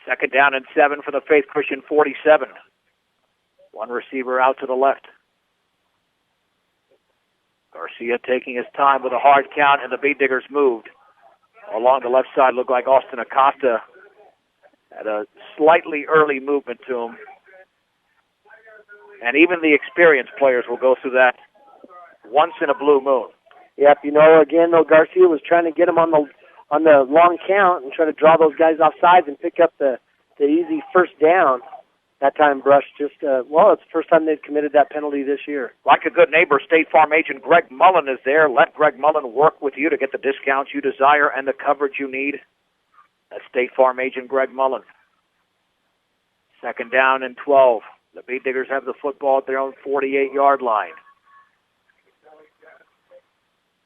Second down and 7 for the Faith Christian 47. One receiver out to the left. Garcia taking his time with a hard count, and the Beet Diggers moved. Along the left side, looked like Austin Acosta had a slightly early movement to him. And even the experienced players will go through that once in a blue moon. Yep, again, though, Garcia was trying to get him on the long count and try to draw those guys off sides and pick up the easy first down. That time, Brush it's the first time they've committed that penalty this year. Like a good neighbor, State Farm agent Greg Mullen is there. Let Greg Mullen work with you to get the discounts you desire and the coverage you need. That's State Farm agent Greg Mullen. Second down and 12. The Beet Diggers have the football at their own 48-yard line.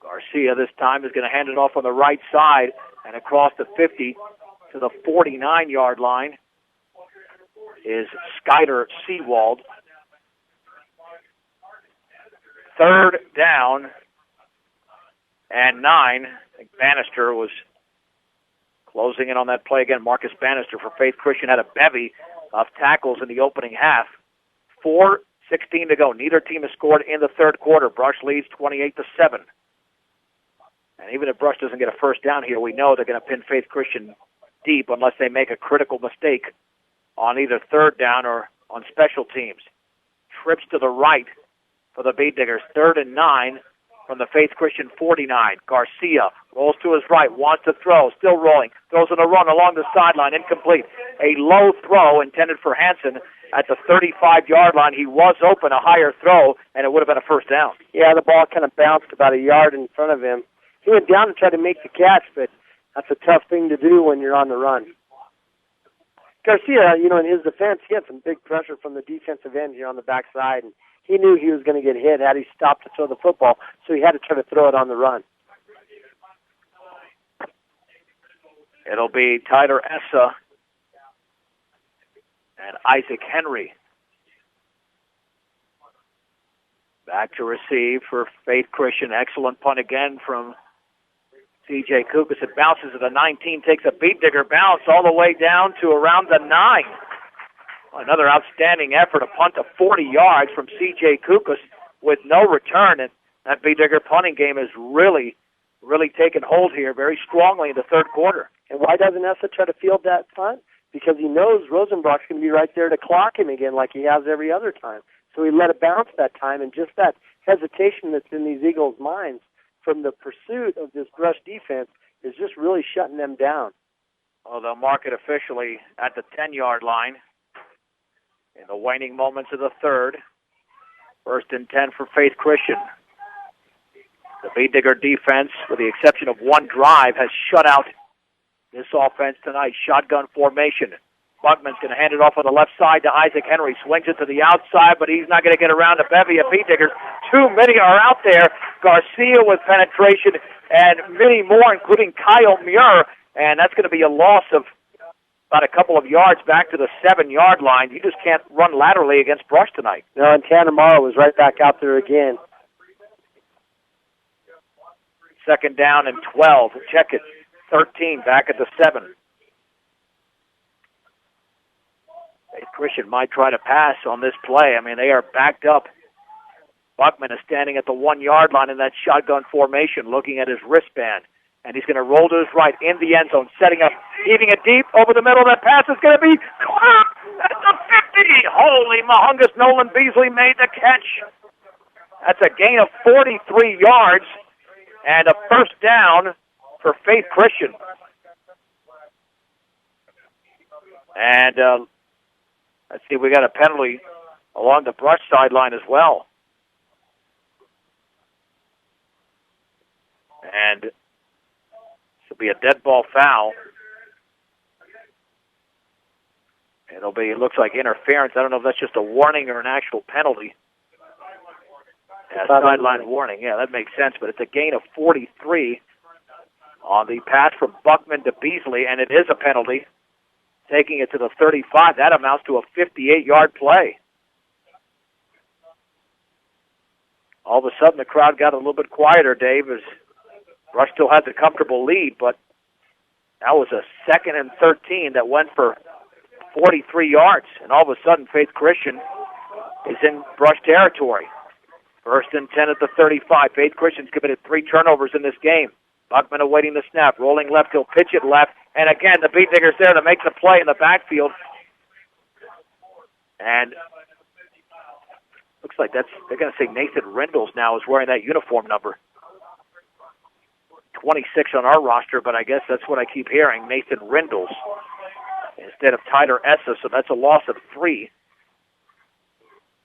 Garcia this time is going to hand it off on the right side and across the 50 to the 49-yard line is Skyder Seawald. Third down and 9. I think Bannister was closing in on that play again. Marcus Bannister for Faith Christian had a bevy of tackles in the opening half. 4:16 to go. Neither team has scored in the third quarter. Brush leads 28-7. And even if Brush doesn't get a first down here, we know they're going to pin Faith Christian deep unless they make a critical mistake on either third down or on special teams. Trips to the right for the Beet Diggers. 3rd and 9 from the Faith Christian 49. Garcia rolls to his right, wants to throw, still rolling. Throws on a run along the sideline, incomplete. A low throw intended for Hansen at the 35-yard line. He was open, a higher throw, and it would have been a first down. Yeah, the ball kind of bounced about a yard in front of him. He went down and tried to make the catch, but that's a tough thing to do when you're on the run. Garcia, in his defense, he had some big pressure from the defensive end here on the backside, and he knew he was going to get hit had he stopped to throw the football, so he had to try to throw it on the run. It'll be Tyler Essa and Isaac Henry back to receive for Faith Christian. Excellent punt again from C.J. Kukas. It bounces at the 19, takes a Beet Digger bounce all the way down to around the 9. Another outstanding effort, a punt of 40 yards from C.J. Kukas with no return. And that Beet Digger punting game has really taken hold here very strongly in the third quarter. And why doesn't Essa try to field that punt? Because he knows Rosenbrock's going to be right there to clock him again like he has every other time. So he let it bounce that time, and just that hesitation that's in these Eagles' minds from the pursuit of this Brush defense is just really shutting them down. Well, they'll mark it officially at the 10-yard line in the waning moments of the third. 1st and 10 for Faith Christian. The Beet Digger defense, with the exception of one drive, has shut out this offense tonight. Shotgun formation. Buckman's going to hand it off on the left side to Isaac Henry. Swings it to the outside, but he's not going to get around a bevy of Beet Diggers. Too many are out there. Garcia with penetration and many more, including Kyle Muir. And that's going to be a loss of about a couple of yards back to the 7-yard line. You just can't run laterally against Brush tonight. No, and Tanamara was right back out there again. 2nd down and 12. Check it. 13 back at the 7. Faith Christian might try to pass on this play. I mean, they are backed up. Buckman is standing at the 1-yard line in that shotgun formation, looking at his wristband. And he's going to roll to his right in the end zone, setting up, heaving it deep over the middle. That pass is going to be caught at the 50. Holy mahungus, Nolan Beasley made the catch. That's a gain of 43 yards and a first down for Faith Christian. And let's see, we got a penalty along the Brush sideline as well. And this will be a dead ball foul. It looks like interference. I don't know if that's just a warning or an actual penalty. Yeah, sideline warning. Yeah, that makes sense, but it's a gain of 43 on the pass from Buckman to Beasley, and it is a penalty. Taking it to the 35, that amounts to a 58-yard play. All of a sudden, the crowd got a little bit quieter, Dave, as Brush still has a comfortable lead, but that was a 2nd and 13 that went for 43 yards, and all of a sudden Faith Christian is in brush territory. 1st and 10 at the 35. Faith Christian's committed 3 turnovers in this game. Buckman awaiting the snap, rolling left, he'll pitch it left, and again the Beat Diggers there to make the play in the backfield. And looks like they're going to say Nathan Rindles now is wearing that uniform number. 26 on our roster, but I guess that's what I keep hearing, Nathan Rindles instead of Tyler Essa, so that's a loss of 3.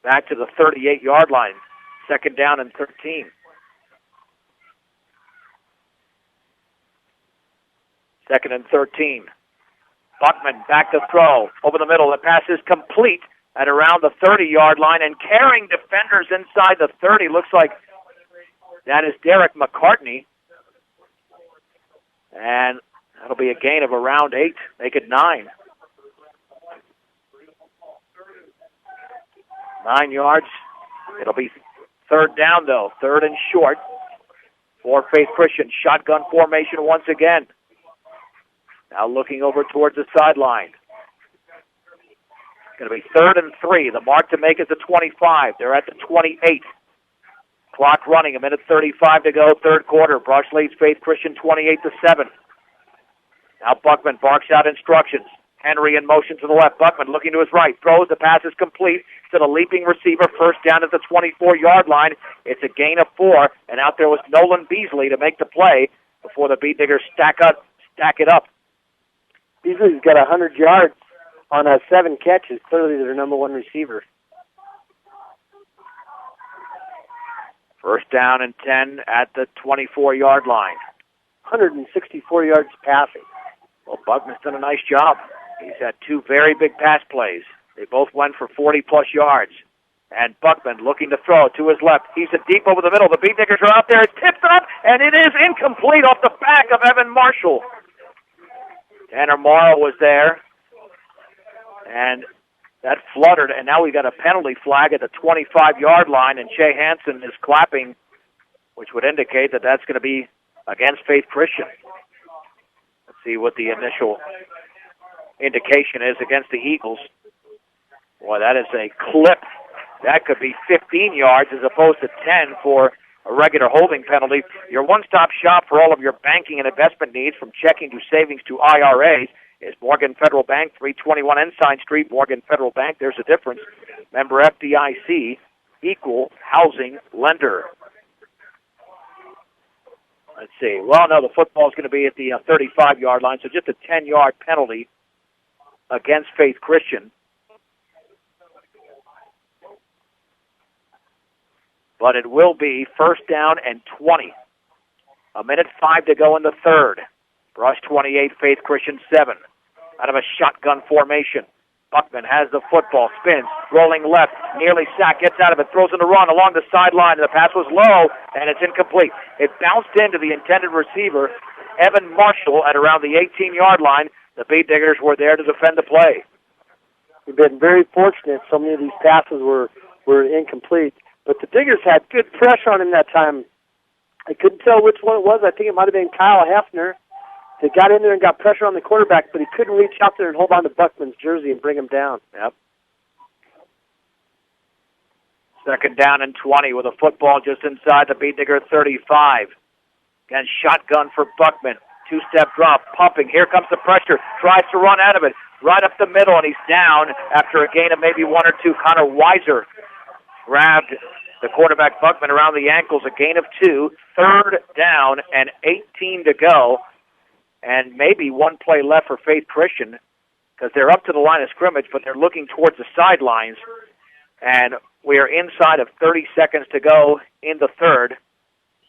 Back to the 38-yard line, 2nd down and 13. 2nd and 13. Buckman back to throw. Over the middle, the pass is complete at around the 30-yard line, and carrying defenders inside the 30. Looks like that is Derek McCartney. And that'll be a gain of around 8, make it 9. 9 yards. It'll be 3rd down, though. 3rd and short for Faith Christian. Shotgun formation once again. Now looking over towards the sideline. It's going to be 3rd and 3. The mark to make is the 25. They're at the 28. Clock running, 1:35 to go, 3rd quarter. Brush leads Faith Christian 28-7. Now Buckman barks out instructions. Henry in motion to the left. Buckman looking to his right. Throws. The pass is complete to the leaping receiver. 1st down at the 24-yard line. It's a gain of 4. And out there was Nolan Beasley to make the play before the Beat Diggers stack it up. Beasley's got 100 yards on 7 catches. Clearly their number 1 receiver. 1st down and 10 at the 24-yard line. 164 yards passing. Well, Buckman's done a nice job. He's had 2 very big pass plays. They both went for 40-plus yards. And Buckman looking to throw to his left. He's a deep over the middle. The Beat Diggers are out there. It's tipped up, and it is incomplete off the back of Evan Marshall. Tanner Morrow was there. And that fluttered, and now we got a penalty flag at the 25-yard line, and Shea Hansen is clapping, which would indicate that that's going to be against Faith Christian. Let's see what the initial indication is against the Eagles. Boy, that is a clip. That could be 15 yards as opposed to 10 for a regular holding penalty. Your one-stop shop for all of your banking and investment needs, from checking to savings to IRAs, is Morgan Federal Bank, 321 Ensign Street. Morgan Federal Bank, there's a difference. Member FDIC, equal housing lender. Let's see. Well, no, the football is going to be at the 35-yard line, so just a 10-yard penalty against Faith Christian. But it will be 1st down and 20. 1:05 to go in the 3rd. Brush 28, Faith Christian 7. Out of a shotgun formation. Buckman has the football, spins, rolling left, nearly sacked, gets out of it, throws in the run along the sideline. The pass was low, and it's incomplete. It bounced into the intended receiver, Evan Marshall, at around the 18-yard line. The Beat Diggers were there to defend the play. We've been very fortunate. So many of these passes were incomplete. But the Diggers had good pressure on him that time. I couldn't tell which one it was. I think it might have been Kyle Hefner. They got in there and got pressure on the quarterback, but he couldn't reach out there and hold on to Buckman's jersey and bring him down. Yep. 2nd down and 20 with a football just inside the Beat Digger 35. Again, shotgun for Buckman. 2-step drop, pumping. Here comes the pressure. Tries to run out of it. Right up the middle, and he's down after a gain of maybe 1 or 2. Connor Weiser grabbed the quarterback Buckman around the ankles. A gain of 2. 3rd down and 18 to go. And maybe 1 play left for Faith Christian, because they're up to the line of scrimmage, but they're looking towards the sidelines. And we are inside of 30 seconds to go in the 3rd,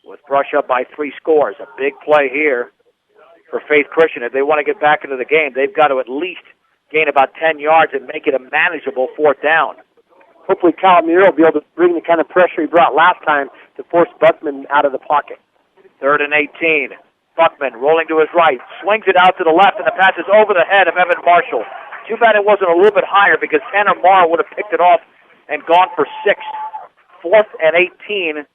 with Brush up by 3 scores. A big play here for Faith Christian. If they want to get back into the game, they've got to at least gain about 10 yards and make it a manageable 4th down. Hopefully Kyle Muir will be able to bring the kind of pressure he brought last time to force Buckman out of the pocket. 3rd and 18. Buckman rolling to his right, swings it out to the left, and the pass is over the head of Evan Marshall. Too bad it wasn't a little bit higher, because Tanner Morrow would have picked it off and gone for 6. 4th and 18,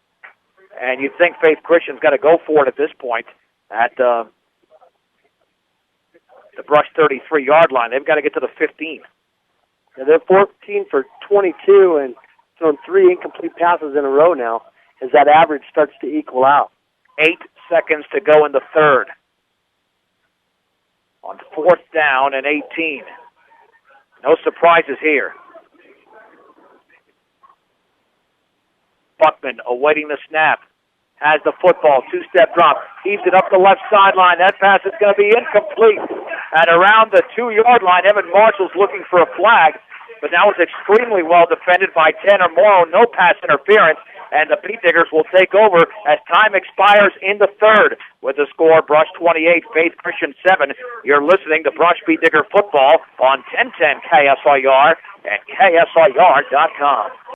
and you'd think Faith Christian's got to go for it at this point at the Brush 33-yard line. They've got to get to the 15. Yeah, they're 14 for 22 and thrown 3 incomplete passes in a row now as that average starts to equal out. 8 seconds to go in the third. On 4th down and 18. No surprises here. Buckman awaiting the snap. Has the football, 2-step drop, heaves it up the left sideline. That pass is going to be incomplete. And around the 2-yard line, Evan Marshall's looking for a flag, but that was extremely well defended by Tanner Morrow. No pass interference, and the Beat Diggers will take over as time expires in the third. With the score, Brush 28, Faith Christian 7. You're listening to Brush Beat Digger Football on 1010 KSIR and KSIR.com.